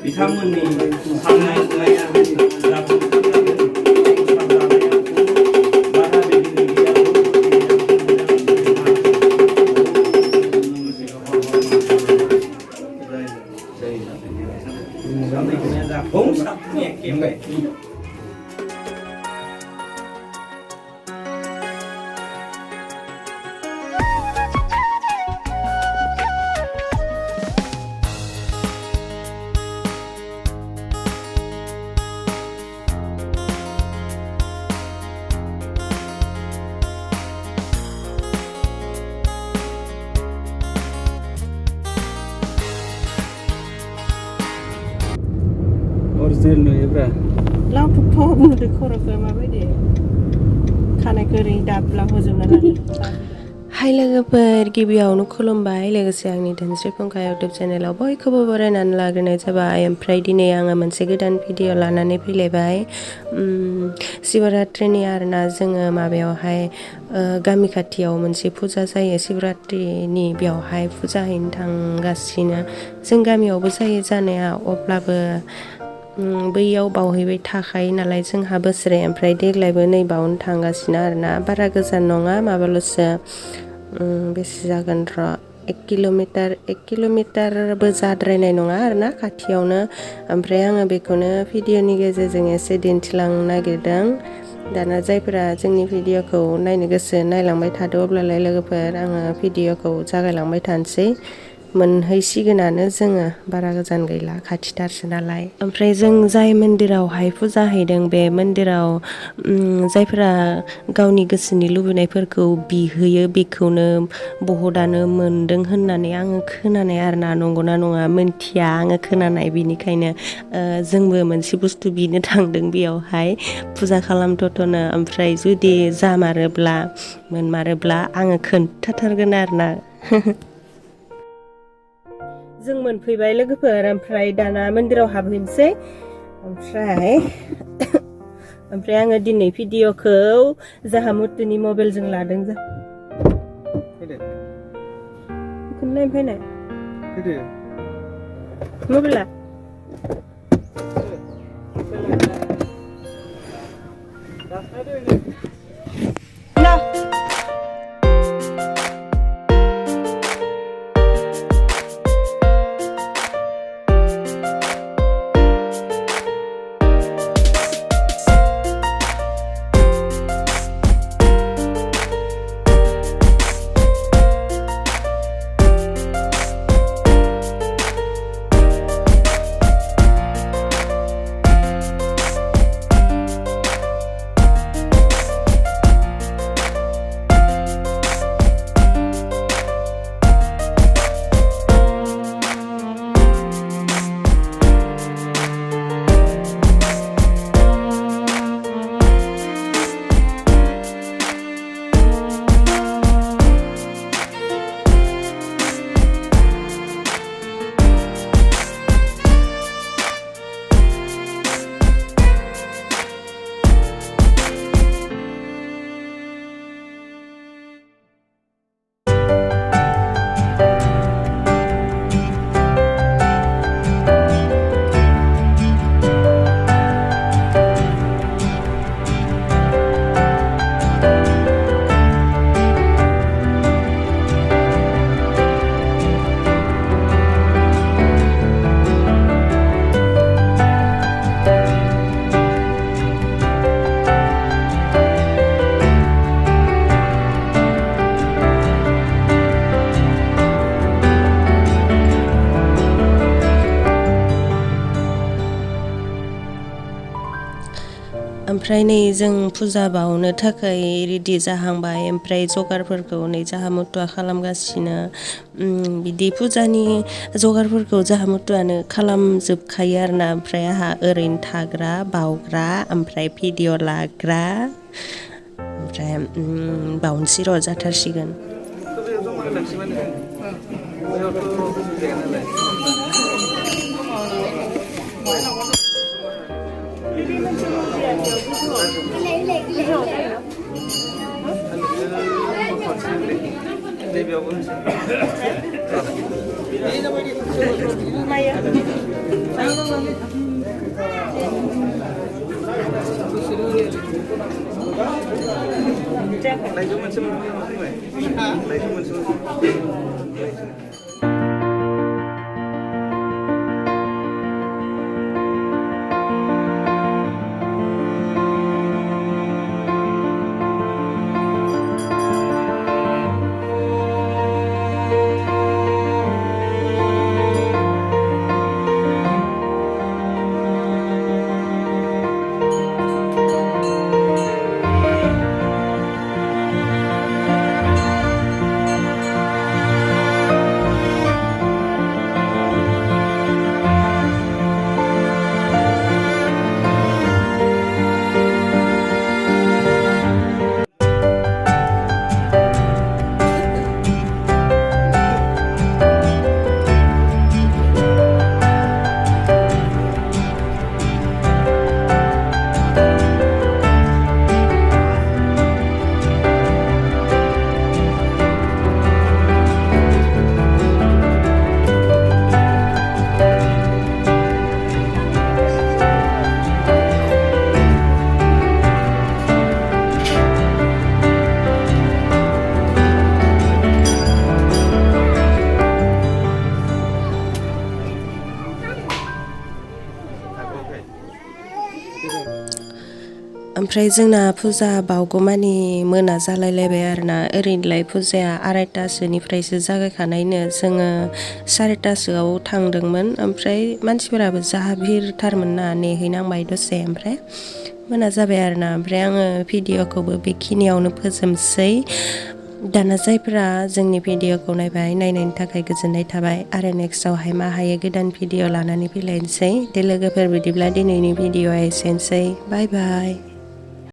बिथांमोननि साननाय हनाया original नुयोब्रा लाव थुखौ मुदो खर'खौ माबायदि खानायखौ ओरैनो दाब्ला होजोबना लादों हाय लोगोफोर गिबियावनो खुलुमबाय लोगोसे आंनि धोनस्रि फुंखा इउटुब चेनेलाव बयखौबो बरायनानै लाग्रोनाय जाबाय ओमफ्राय दिनै आङो मोनसे गोदान भिडिअ लानानै फैलायबाय शिवरात्रिनि आरोना जोङो माबायावहाय गामि खाथियाव मोनसे फुजा जायो शिवरात्रिनि बेयावहाय फुजा हैनो थांगासिनो जों गामियावबो जायो जानाया अब्लाबो बैयाव बावहैबाय थाखायो नालाय जोंहा बोसोरे ओमफ्राय देग्लायबो नै बावनो थांगासिनो आरोना बारा गोजान नङा माबाल'सो बेसे जागोन र' 1 किल'मिटारबो जाद्रायनाय नङा आरोना खाथियावनो ओमफ्राय आङो बेखौनो भिडिअनि गेजेरजों एसे दिन्थिलांनो नागिरदों दाना जायफोरा जोंनि भिडिअखौ नायनो गोसो नायलांबाय थादो अब्लालाय लोगोफोर आङो भिडिअखौ जागायलांबाय थानोसै मोनहैसिगोनानो जोङो बारा गोजान गैला खाथिथारसो नालाय ओमफ्राय जों जाय मन्दिरावहाय फुजा हैदों बे मन्दिराव जायफोरा गावनि गोसोनि लुबैनायफोरखौ बिहैयो बेखौनो बहुदानो मोनदों होननानै आङो खोनानाय आरोना नंगौना नङा मोनथिया आङो खोनानाय बिनिखायनो जोंबो मोनसे बुस्थु बिनो थांदों बेयावहाय फुजा खालामथ'नो ओमफ्राय जुदि जामारोब्ला मोनमारोब्ला आङो खोन्थाथारगोन आरोना जों मोनफैबाय लोगोफोर ओमफ्राय दाना मन्दिराव हाबहैनोसै ओमफ्राय आङो दिनै भिडिअखौ जाहा मुथुनि मबाइलजों लादों फैनाय मबाइला ओमफ्राय नै जों फुजा बावनो थाखाय रेडि जाहांबाय ओमफ्राय जगारफोरखौ नै जाहा मुथुआ खालामगासिनो बिदि फुजानि जगारफोरखौ जाहा मुथुआनो खालामजोबखायो आरोना ओमफ्राय आहा ओरैनो थाग्रा बावग्रा ओमफ्राय भिडिअ लाग्रा ओमफ्राय बावनोसै र' जाथारसिगोन लाइजौ मोनसे मोनफैबाय लाइजौ मोनसे ओमफ्राय जोंना फुजा बावगौमानि मोना जालायलायबाय आरोना ओरैनोलाय फुजाया 2:30सोनिफ्रायसो जागायखानायनो जोङो 4:30सोआव थांदोंमोन ओमफ्राय मानसिफोराबो जा भिरथारमोन ना नेहैनांबाय दसे ओमफ्राय मोना जाबाय आरोना ओमफ्राय आङो भिडिअ'खौबो बेखिनियावनो फोजोबसै दाना जायफोरा जोंनि भिडिअ'खौ नायनायनि थाखाय गोजोननाय थाबाय आरो नेक्स्टआवहाय मा हायो गोदान भिडिअ' लानानै फैलायनोसै दे लोगोफोर बिदिब्ला दिनैनि भिडिअ'आ एसेनोसै बाय बाय